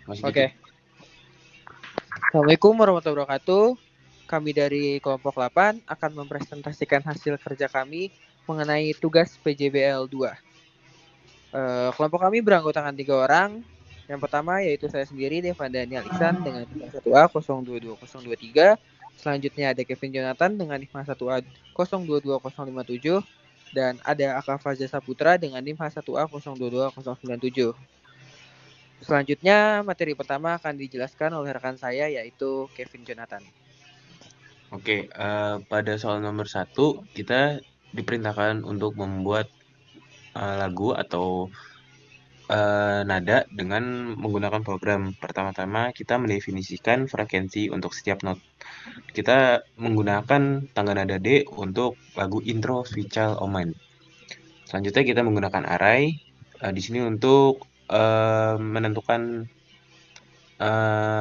Masih gitu. Oke. Assalamualaikum warahmatullahi wabarakatuh. Kami dari kelompok 8 akan mempresentasikan hasil kerja kami mengenai tugas PJBL 2. Kelompok kami beranggotakan 3 orang. Yang pertama yaitu saya sendiri, Devan Daniel Ihsan dengan NIFA 1A 022023. Selanjutnya ada Kevin Jonathan dengan NIFA 1A 022057. Dan ada Aka Faza Saputra dengan NIFA 1A 022097. Selanjutnya, materi pertama akan dijelaskan oleh rekan saya yaitu Kevin Jonathan. Oke, pada soal nomor 1 kita diperintahkan untuk membuat lagu atau nada dengan menggunakan program. Pertama-tama kita mendefinisikan frekuensi untuk setiap not. Kita menggunakan tangga nada D untuk lagu intro Sweet Child O' Mine. Selanjutnya kita menggunakan array di sini untuk menentukan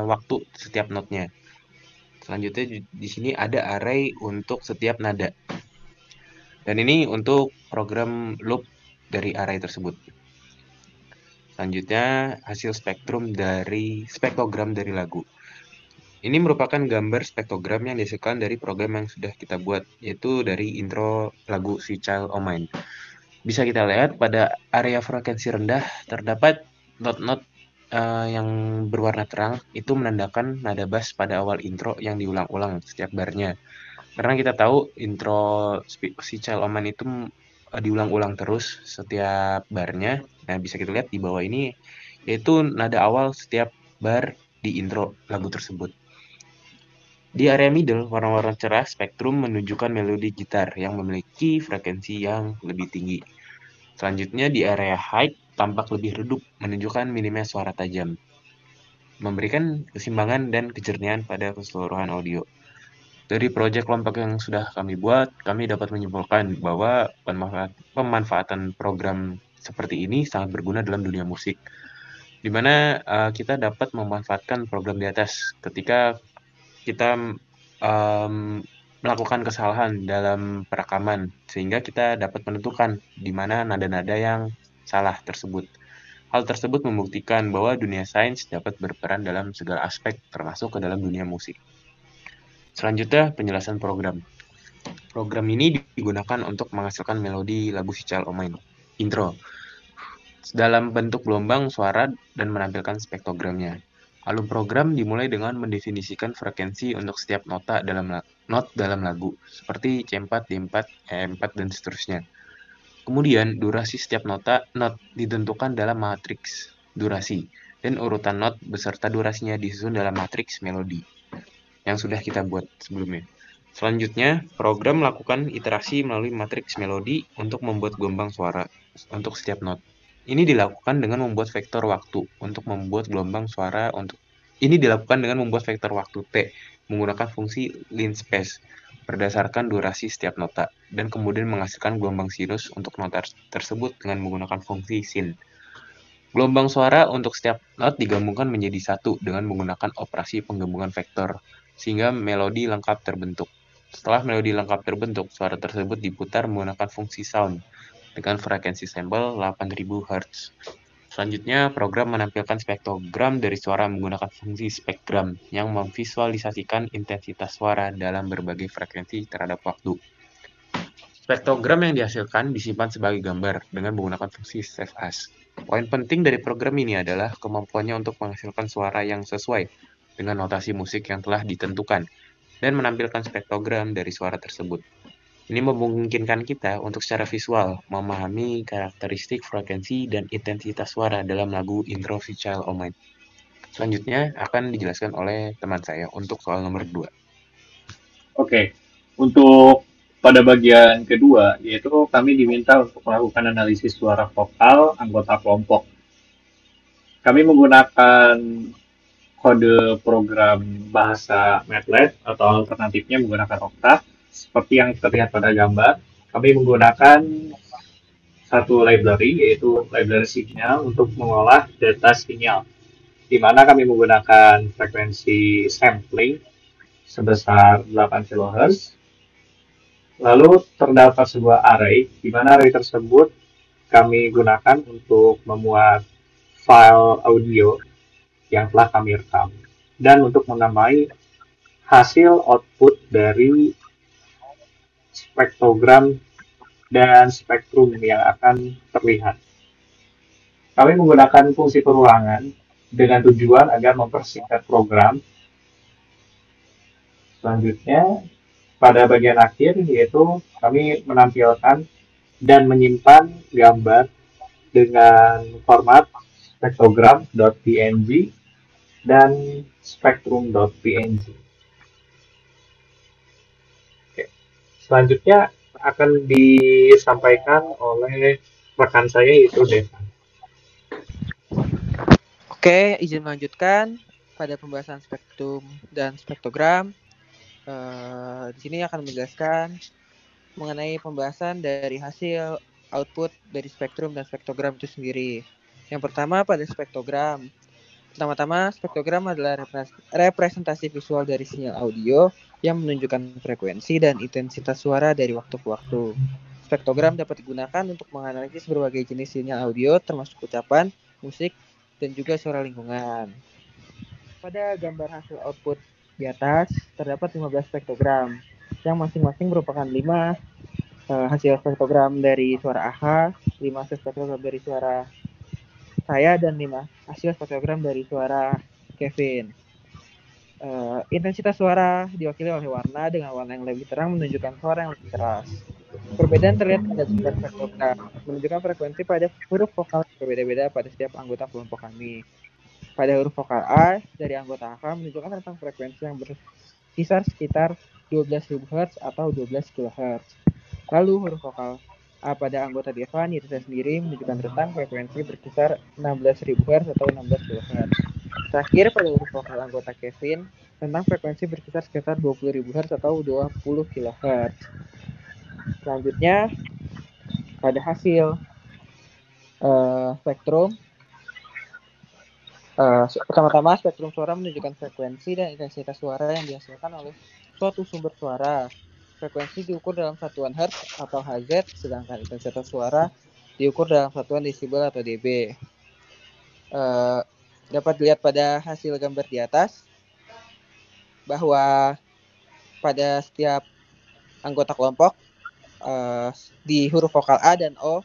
waktu setiap notnya. Selanjutnya di sini ada array untuk setiap nada. Dan ini untuk program loop dari array tersebut. Selanjutnya hasil spektrogram dari lagu. Ini merupakan gambar spektrogram yang dihasilkan dari program yang sudah kita buat, yaitu dari intro lagu Sweet Child O' Mine. Bisa kita lihat pada area frekuensi rendah terdapat not-not yang berwarna terang, itu menandakan nada bass pada awal intro yang diulang-ulang setiap barnya. Karena kita tahu intro Sweet Child O' Mine itu diulang-ulang terus setiap barnya. Nah, bisa kita lihat di bawah ini, yaitu nada awal setiap bar di intro lagu tersebut. Di area middle, warna-warna cerah spektrum menunjukkan melodi gitar yang memiliki frekuensi yang lebih tinggi. Selanjutnya di area high, tampak lebih redup, menunjukkan minimnya suara tajam, memberikan keseimbangan dan kejernihan pada keseluruhan audio. Dari proyek kelompok yang sudah kami buat, kami dapat menyimpulkan bahwa pemanfaatan program seperti ini sangat berguna dalam dunia musik, di mana kita dapat memanfaatkan program di atas ketika kita melakukan kesalahan dalam perekaman, sehingga kita dapat menentukan di mana nada-nada yang salah tersebut. Hal tersebut membuktikan bahwa dunia sains dapat berperan dalam segala aspek, termasuk ke dalam dunia musik. Selanjutnya, penjelasan program. Program ini digunakan untuk menghasilkan melodi lagu Sweet Child O' Mine. Intro. Dalam bentuk gelombang suara dan menampilkan spektrogramnya. Alur program dimulai dengan mendefinisikan frekuensi untuk setiap not dalam lagu, seperti C4, D4, E4, dan seterusnya. Kemudian, durasi setiap not ditentukan dalam matriks durasi, dan urutan not beserta durasinya disusun dalam matriks melodi yang sudah kita buat sebelumnya. Selanjutnya, program melakukan iterasi melalui matriks melodi untuk membuat gelombang suara untuk setiap not. Ini dilakukan dengan membuat vektor waktu untuk membuat gelombang suara T menggunakan fungsi linspace berdasarkan durasi setiap nota, dan kemudian menghasilkan gelombang sinus untuk nota tersebut dengan menggunakan fungsi sin. Gelombang suara untuk setiap not digabungkan menjadi satu dengan menggunakan operasi penggabungan vektor, sehingga melodi lengkap terbentuk. Setelah melodi lengkap terbentuk, suara tersebut diputar menggunakan fungsi sound dengan frekuensi sampel 8000 Hz. Selanjutnya, program menampilkan spektrogram dari suara menggunakan fungsi spektrum yang memvisualisasikan intensitas suara dalam berbagai frekuensi terhadap waktu. Spektrogram yang dihasilkan disimpan sebagai gambar dengan menggunakan fungsi save as. Poin penting dari program ini adalah kemampuannya untuk menghasilkan suara yang sesuai dengan notasi musik yang telah ditentukan dan menampilkan spektrogram dari suara tersebut. Ini memungkinkan kita untuk secara visual memahami karakteristik frekuensi dan intensitas suara dalam lagu intro Sweet Child O' Mine. Selanjutnya akan dijelaskan oleh teman saya untuk soal nomor 2. Oke, untuk pada bagian kedua, yaitu kami diminta untuk melakukan analisis suara vokal anggota kelompok. Kami menggunakan kode program bahasa MATLAB atau alternatifnya menggunakan Octave. Seperti yang terlihat pada gambar, kami menggunakan satu library, yaitu library signal untuk mengolah data sinyal, di mana kami menggunakan frekuensi sampling sebesar 8 kHz. Lalu terdapat sebuah array, di mana array tersebut kami gunakan untuk memuat file audio yang telah kami rekam. Dan untuk menamai hasil output dari spektrogram dan spektrum yang akan terlihat. Kami menggunakan fungsi perulangan dengan tujuan agar mempersingkat program. Selanjutnya, pada bagian akhir yaitu kami menampilkan dan menyimpan gambar dengan format spektrogram.png dan spektrum.png. Selanjutnya akan disampaikan oleh rekan saya yaitu Devan. Oke, izin melanjutkan pada pembahasan spektrum dan spektrogram. Di sini akan menjelaskan mengenai pembahasan dari hasil output dari spektrum dan spektrogram itu sendiri. Yang pertama pada spektrogram. Pertama-tama, spektrogram adalah representasi visual dari sinyal audio yang menunjukkan frekuensi dan intensitas suara dari waktu ke waktu. Spektrogram dapat digunakan untuk menganalisis berbagai jenis sinyal audio termasuk ucapan, musik, dan juga suara lingkungan. Pada gambar hasil output di atas terdapat 15 spektrogram yang masing-masing merupakan 5 hasil spektrogram dari suara AHA, 5 hasil spektrogram dari suara saya, dan 5 hasil spektrogram dari suara Kevin. Intensitas suara diwakili oleh warna, dengan warna yang lebih terang menunjukkan suara yang lebih keras. Perbedaan terlihat pada gambar spektrogram, menunjukkan frekuensi pada huruf vokal yang berbeda-beda pada setiap anggota kelompok kami. Pada huruf vokal A dari anggota AHA menunjukkan tentang frekuensi yang berkisar sekitar 12.000 Hz atau 12 kHz. Lalu huruf vokal A pada anggota Devan yaitu saya sendiri menunjukkan tentang frekuensi berkisar 16.000 Hz atau 16 kHz. Terakhir pada huruf vokal anggota Kevin tentang frekuensi berkisar sekitar 20.000 Hz atau 20 kHz. Selanjutnya pada hasil spektrum, pertama-tama spektrum suara menunjukkan frekuensi dan intensitas suara yang dihasilkan oleh suatu sumber suara. Frekuensi diukur dalam satuan Hz atau Hz, sedangkan intensitas suara diukur dalam satuan desibel atau dB. Dapat dilihat pada hasil gambar di atas bahwa pada setiap anggota kelompok di huruf vokal A dan O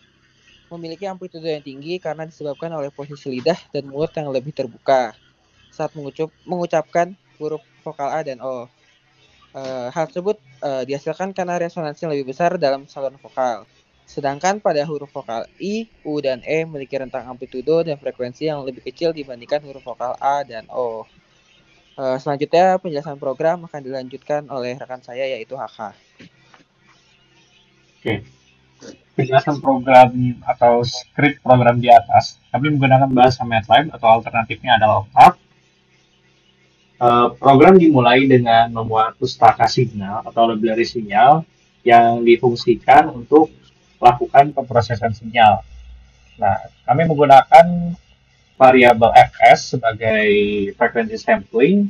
memiliki amplitudo yang tinggi karena disebabkan oleh posisi lidah dan mulut yang lebih terbuka saat mengucapkan huruf vokal A dan O. Hal tersebut dihasilkan karena resonansi yang lebih besar dalam saluran vokal. Sedangkan pada huruf vokal I, U, dan E memiliki rentang amplitudo dan frekuensi yang lebih kecil dibandingkan huruf vokal A dan O. Selanjutnya penjelasan program akan dilanjutkan oleh rekan saya yaitu Haka. Oke. Penjelasan program atau script program di atas, kami menggunakan bahasa MATLAB atau alternatifnya adalah Octave. Program dimulai dengan memuat pustaka sinyal atau library sinyal yang difungsikan untuk melakukan pemrosesan sinyal. Nah, kami menggunakan variabel fs sebagai frekuensi sampling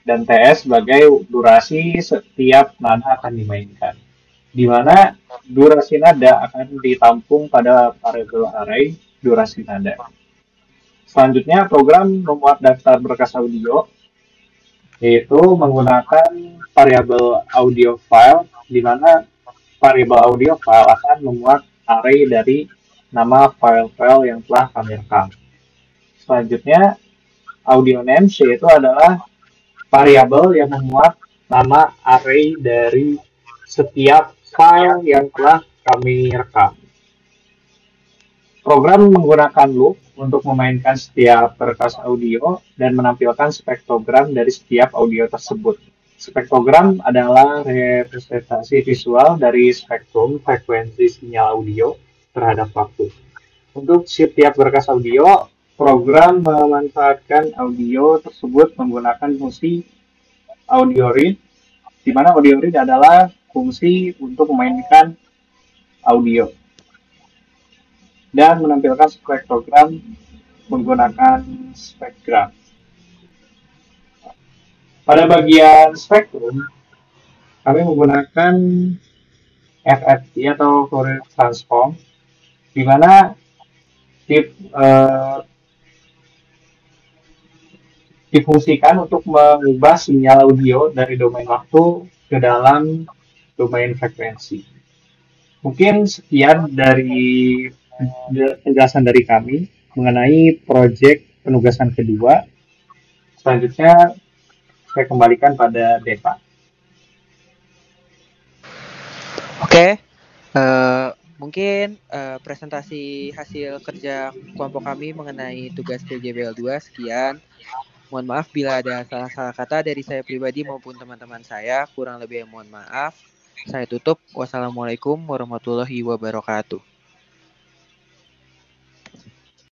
dan ts sebagai durasi setiap nada akan dimainkan, di mana durasi nada akan ditampung pada variabel array durasi nada. Selanjutnya, program memuat daftar berkas audio, yaitu menggunakan variabel audio file, di mana variabel audio file akan memuat array dari nama file-file yang telah kami rekam. Selanjutnya, audio names yaitu adalah variabel yang memuat nama array dari setiap file yang telah kami rekam. Program menggunakan loop untuk memainkan setiap berkas audio dan menampilkan spektrogram dari setiap audio tersebut. Spektrogram adalah representasi visual dari spektrum frekuensi sinyal audio terhadap waktu. Untuk setiap berkas audio, program memanfaatkan audio tersebut menggunakan fungsi audio read, di mana audio read adalah fungsi untuk memainkan audio dan menampilkan spektrogram menggunakan spekgram. Pada bagian spektrum, kami menggunakan FFT atau Fourier Transform, di mana difungsikan untuk mengubah sinyal audio dari domain waktu ke dalam domain frekuensi. Mungkin sekian dari penjelasan dari kami mengenai proyek penugasan kedua. Selanjutnya saya kembalikan pada Deva. Oke, mungkin presentasi hasil kerja kelompok kami mengenai tugas PJBL 2 sekian. Mohon maaf bila ada salah-salah kata dari saya pribadi maupun teman-teman saya. Kurang lebih mohon maaf. Saya tutup. Wassalamualaikum warahmatullahi wabarakatuh.